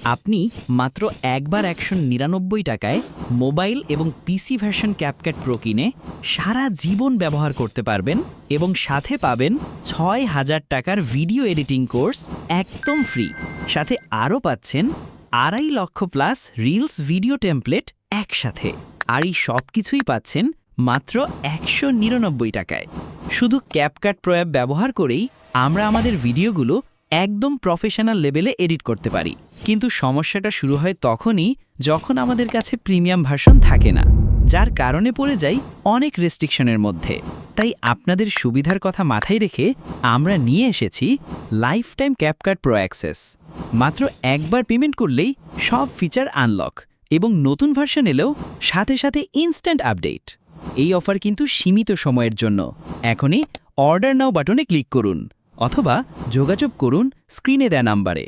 আপনি মাত্র একবার ১৯৯ টাকায় মোবাইল এবং পিসি ভার্সন ক্যাপকাট প্রো কিনে সারা জীবন ব্যবহার করতে পারবেন এবং সাথে পাবেন ৬,০০০ টাকার ভিডিও এডিটিং কোর্স একদম ফ্রি। সাথে আরও পাচ্ছেন ২.৫ লক্ষ প্লাস রিলস ভিডিও টেমপ্লেট একসাথে। আর এই সব কিছুই পাচ্ছেন মাত্র ১৯৯ টাকায়। শুধু ক্যাপকাট প্রো অ্যাপ ব্যবহার করেই আমরা আমাদের ভিডিওগুলো একদম প্রফেশনাল লেভেলে এডিট করতে পারি। কিন্তু সমস্যাটা শুরু হয় তখনই যখন আমাদের কাছে প্রিমিয়াম ভার্সন থাকে না, যার কারণে পড়ে যাই অনেক রেস্ট্রিকশনের মধ্যে। তাই আপনাদের সুবিধার কথা মাথায় রেখে আমরা নিয়ে এসেছি life time CapCut pro access. মাত্র একবার পেমেন্ট করলেই সব ফিচার আনলক এবং নতুন ভার্সন এলেও সাথে সাথে ইনস্ট্যান্ট আপডেট। এই অফার কিন্তু সীমিত সময়ের জন্য। এখনই অর্ডার নাও বাটনে ক্লিক করুন অথবা যোগাযোগ করুন স্ক্রিনে দেয়া নাম্বারে।